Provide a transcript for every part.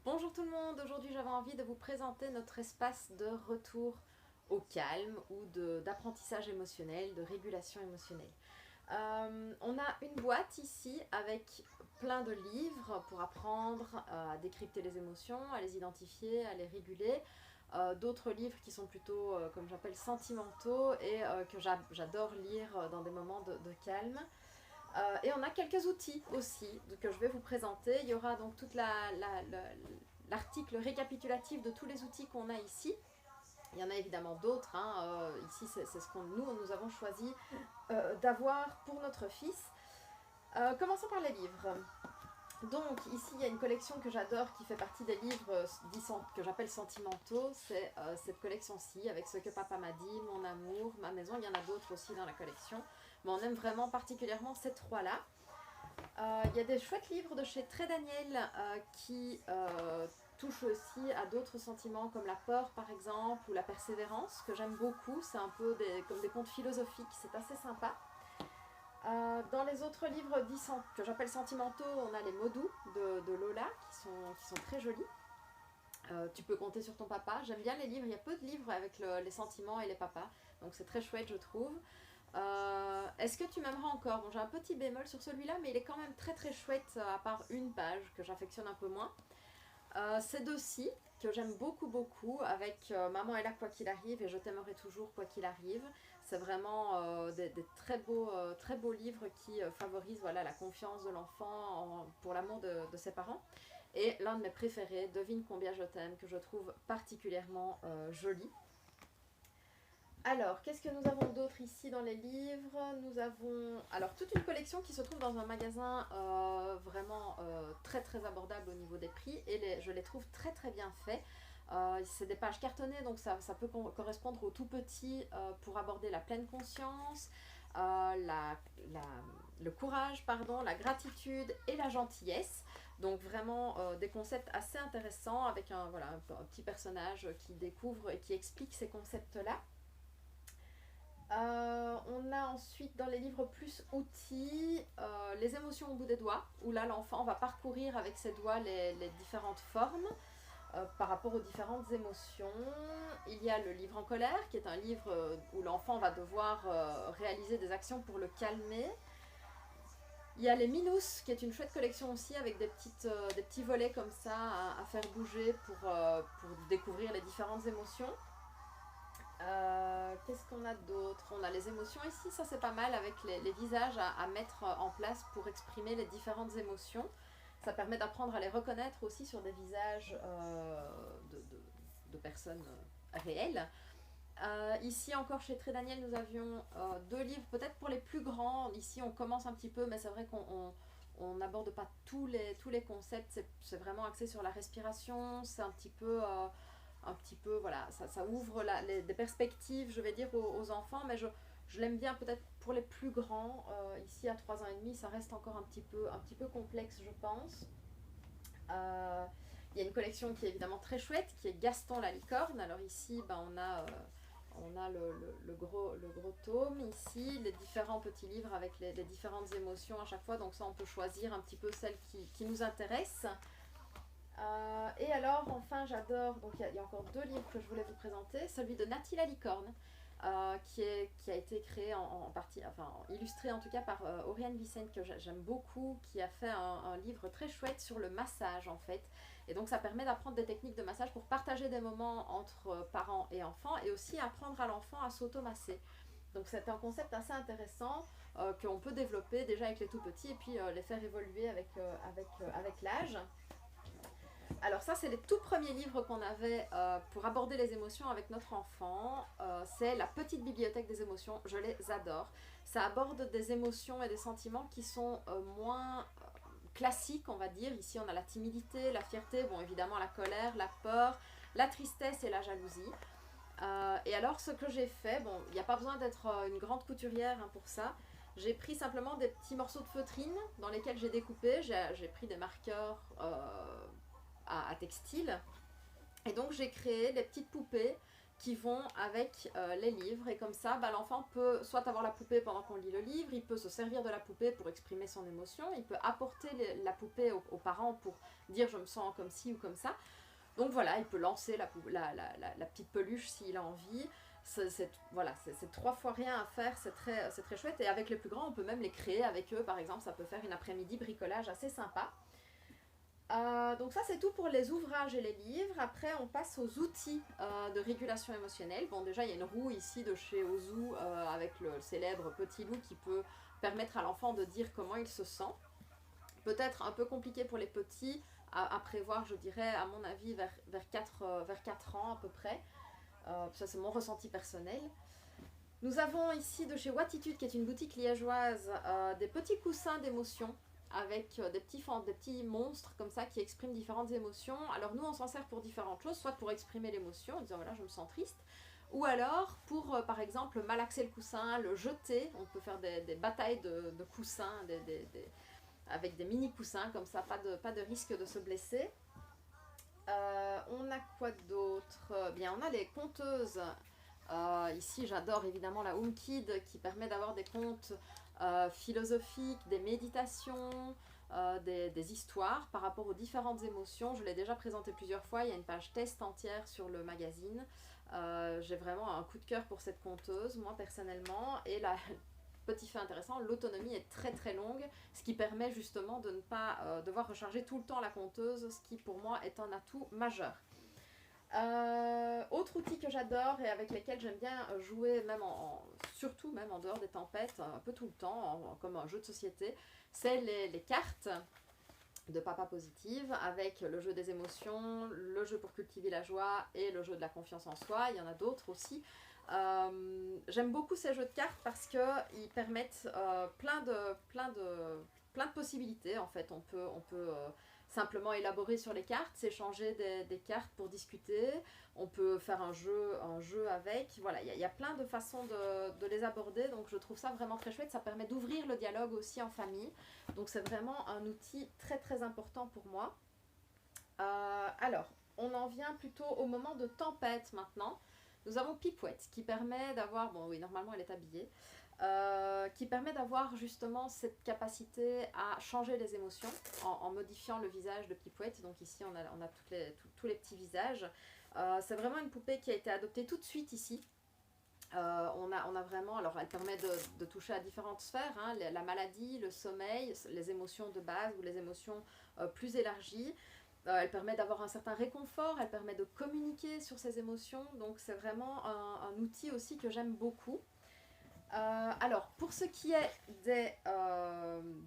Bonjour tout le monde, aujourd'hui j'avais envie de vous présenter notre espace de retour au calme ou d'apprentissage émotionnel, de régulation émotionnelle. On a une boîte ici avec plein de livres pour apprendre à décrypter les émotions, à les identifier, à les réguler. D'autres livres qui sont plutôt, comme j'appelle, sentimentaux et que j'adore lire dans des moments de calme. Et on a quelques outils aussi que je vais vous présenter. Il y aura donc toute l'article récapitulatif de tous les outils qu'on a ici. Il y en a évidemment d'autres. Ici, c'est ce qu'on nous avons choisi d'avoir pour notre fils. Commençons par les livres. Donc ici il y a une collection que j'adore qui fait partie des livres que j'appelle sentimentaux. C'est cette collection-ci avec Ce que papa m'a dit, Mon amour, Ma maison. Il y en a d'autres aussi dans la collection. Mais on aime vraiment particulièrement ces trois-là. Il y a des chouettes livres de chez Très Daniel qui touchent aussi à d'autres sentiments comme la peur par exemple ou la persévérance que j'aime beaucoup. C'est un peu comme des contes philosophiques, c'est assez sympa. Dans les autres livres que j'appelle sentimentaux, on a les mots doux de Lola qui sont très jolis. Tu peux compter sur ton papa. J'aime bien les livres, il y a peu de livres avec les sentiments et les papas, donc c'est très chouette je trouve. Est-ce que tu m'aimeras encore? Bon, j'ai un petit bémol sur celui-là, mais il est quand même très très chouette, à part une page que j'affectionne un peu moins. Ces deux-ci, que j'aime beaucoup beaucoup, avec Maman est là quoi qu'il arrive et Je t'aimerai toujours quoi qu'il arrive. C'est vraiment des très beaux livres qui favorisent voilà, la confiance de l'enfant pour l'amour de ses parents. Et l'un de mes préférés, Devine combien je t'aime, que je trouve particulièrement joli. Alors, qu'est-ce que nous avons d'autre ici dans les livres? Nous avons alors toute une collection qui se trouve dans un magasin vraiment très très abordable au niveau des prix et je les trouve très très bien faits. C'est des pages cartonnées donc ça peut correspondre aux tout petits pour aborder la pleine conscience, le courage, pardon, la gratitude et la gentillesse. Donc vraiment des concepts assez intéressants avec voilà, un petit personnage qui découvre et qui explique ces concepts-là. On a ensuite dans les livres plus outils les émotions au bout des doigts, où là l'enfant va parcourir avec ses doigts les différentes formes par rapport aux différentes émotions. Il y a le livre en colère, qui est un livre où l'enfant va devoir réaliser des actions pour le calmer. Il y a les Minous, qui est une chouette collection aussi, avec des petits volets comme ça à faire bouger pour découvrir les différentes émotions. Qu'est-ce qu'on a d'autre? On a les émotions ici, ça c'est pas mal avec les visages à mettre en place pour exprimer les différentes émotions. Ça permet d'apprendre à les reconnaître aussi sur des visages de personnes réelles. Ici encore chez Très Daniel nous avions deux livres peut-être pour les plus grands. Ici on commence un petit peu mais c'est vrai qu'on n'aborde pas tous les concepts. C'est vraiment axé sur la respiration, c'est un petit peu, voilà, ça ouvre des perspectives, je vais dire, aux enfants, mais je l'aime bien peut-être pour les plus grands. Ici, à 3 ans et demi, ça reste encore un petit peu complexe, je pense. Il y a une collection qui est évidemment très chouette, qui est Gaston la licorne. Alors ici, on a le gros tome ici, les différents petits livres avec les différentes émotions à chaque fois. Donc ça, on peut choisir un petit peu celle qui nous intéresse. Et alors, enfin, j'adore. Donc, il y a encore deux livres que je voulais vous présenter. Celui de Nathalie la licorne, qui a été créé en partie, enfin, illustré en tout cas par Oriane Vicente, que j'aime beaucoup, qui a fait un livre très chouette sur le massage en fait. Et donc, ça permet d'apprendre des techniques de massage pour partager des moments entre parents et enfants et aussi apprendre à l'enfant à s'automasser. Donc, c'est un concept assez intéressant qu'on peut développer déjà avec les tout petits et puis les faire évoluer avec l'âge. Alors ça, c'est les tout premiers livres qu'on avait pour aborder les émotions avec notre enfant. C'est La petite bibliothèque des émotions, je les adore. Ça aborde des émotions et des sentiments qui sont moins classiques, on va dire. Ici, on a la timidité, la fierté, bon évidemment la colère, la peur, la tristesse et la jalousie. Et alors, ce que j'ai fait, bon, il n'y a pas besoin d'être une grande couturière hein, pour ça. J'ai pris simplement des petits morceaux de feutrine dans lesquels j'ai découpé. J'ai pris des marqueurs à textile. Et donc j'ai créé des petites poupées qui vont avec les livres. Et comme ça, l'enfant peut soit avoir la poupée pendant qu'on lit le livre, il peut se servir de la poupée pour exprimer son émotion, il peut apporter la poupée aux parents pour dire je me sens comme ci ou comme ça. Donc voilà, il peut lancer la petite peluche s'il a envie. C'est 3 fois rien à faire, c'est très chouette. Et avec les plus grands, on peut même les créer avec eux. Par exemple, ça peut faire une après-midi bricolage assez sympa. Donc ça c'est tout pour les ouvrages et les livres. Après on passe aux outils de régulation émotionnelle. Bon déjà il y a une roue ici de chez Ozu avec le célèbre petit loup qui peut permettre à l'enfant de dire comment il se sent. Peut-être un peu compliqué pour les petits à prévoir, je dirais à mon avis vers 4 ans à peu près. Ça c'est mon ressenti personnel. Nous avons ici de chez Wattitude, qui est une boutique liégeoise, des petits coussins d'émotions avec des petits monstres comme ça qui expriment différentes émotions. Alors nous on s'en sert pour différentes choses, soit pour exprimer l'émotion en disant voilà je me sens triste, ou alors pour par exemple malaxer le coussin, le jeter. On peut faire des batailles de coussins avec des mini coussins comme ça, pas de risque de se blesser. On a quoi d'autre? Bien, on a les conteuses. Ici j'adore évidemment la HomeKid qui permet d'avoir des contes philosophiques, des méditations, des histoires par rapport aux différentes émotions. Je l'ai déjà présenté plusieurs fois, il y a une page test entière sur le magazine. J'ai vraiment un coup de cœur pour cette conteuse, moi personnellement. Et là, petit fait intéressant, l'autonomie est très très longue, ce qui permet justement de ne pas devoir recharger tout le temps la conteuse, ce qui pour moi est un atout majeur. Autre outil que j'adore et avec lesquels j'aime bien jouer, surtout même en dehors des tempêtes, un peu tout le temps, comme un jeu de société, c'est les cartes de Papa Positive, avec le jeu des émotions, le jeu pour cultiver la joie et le jeu de la confiance en soi. Il y en a d'autres aussi. J'aime beaucoup ces jeux de cartes parce qu'ils permettent plein de possibilités. En fait, on peut simplement élaborer sur les cartes, s'échanger des cartes pour discuter. On peut faire un jeu avec. Voilà, il y a plein de façons de les aborder. Donc je trouve ça vraiment très chouette. Ça permet d'ouvrir le dialogue aussi en famille. Donc c'est vraiment un outil très très important pour moi. Alors, on en vient plutôt au moment de tempête maintenant. Nous avons Pipouette qui permet d'avoir, bon oui normalement elle est habillée, qui permet d'avoir justement cette capacité à changer les émotions en modifiant le visage de Pipouette. Donc ici on a tous les petits visages. C'est vraiment une poupée qui a été adoptée tout de suite ici. On a vraiment, alors elle permet de toucher à différentes sphères, hein, la maladie, le sommeil, les émotions de base ou les émotions plus élargies. Elle permet d'avoir un certain réconfort, elle permet de communiquer sur ses émotions, donc c'est vraiment un outil aussi que j'aime beaucoup. Alors, pour ce qui est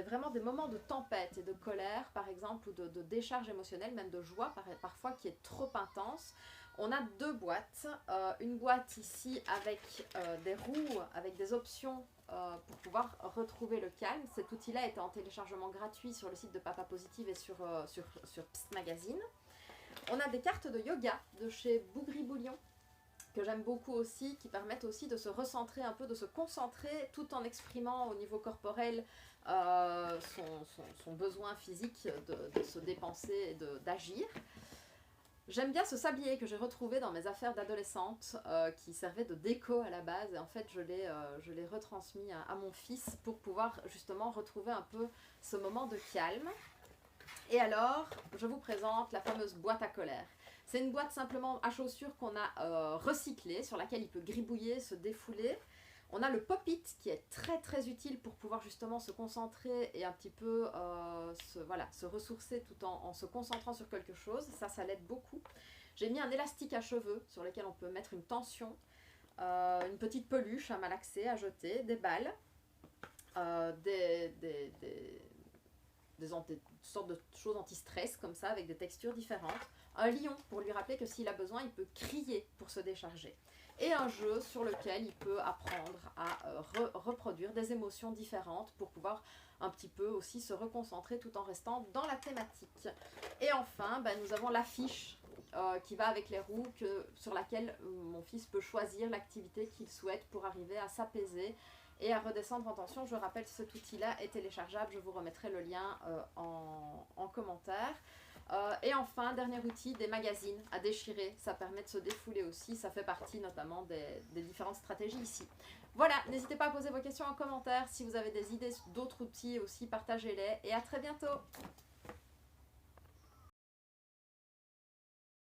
vraiment des moments de tempête et de colère, par exemple, ou de décharge émotionnelle, même de joie parfois qui est trop intense, on a 2 boîtes. Une boîte ici avec des roues, avec des options pour pouvoir retrouver le calme. Cet outil-là est en téléchargement gratuit sur le site de Papa Positive et sur Psst Magazine. On a des cartes de yoga de chez Bougri Bouillon, que j'aime beaucoup aussi, qui permettent aussi de se recentrer un peu, de se concentrer tout en exprimant au niveau corporel son besoin physique de se dépenser et d'agir. J'aime bien ce sablier que j'ai retrouvé dans mes affaires d'adolescente qui servait de déco à la base et en fait je l'ai retransmis à mon fils pour pouvoir justement retrouver un peu ce moment de calme. Et alors, je vous présente la fameuse boîte à colère. C'est une boîte simplement à chaussures qu'on a recyclée, sur laquelle il peut gribouiller, se défouler. On a le pop-it qui est très très utile pour pouvoir justement se concentrer et un petit peu se ressourcer tout en se concentrant sur quelque chose. Ça l'aide beaucoup. J'ai mis un élastique à cheveux sur lequel on peut mettre une tension, une petite peluche à malaxer, à jeter, des balles, des sortes de choses anti-stress comme ça avec des textures différentes. Un lion pour lui rappeler que s'il a besoin, il peut crier pour se décharger. Et un jeu sur lequel il peut apprendre à reproduire des émotions différentes pour pouvoir un petit peu aussi se reconcentrer tout en restant dans la thématique. Et enfin, nous avons l'affiche qui va avec les roues sur laquelle mon fils peut choisir l'activité qu'il souhaite pour arriver à s'apaiser et à redescendre en tension. Je rappelle, cet outil-là est téléchargeable, je vous remettrai le lien en commentaire. Et enfin, dernier outil, des magazines à déchirer. Ça permet de se défouler aussi. Ça fait partie notamment des différentes stratégies ici. Voilà, n'hésitez pas à poser vos questions en commentaire. Si vous avez des idées d'autres outils aussi, partagez-les. Et à très bientôt!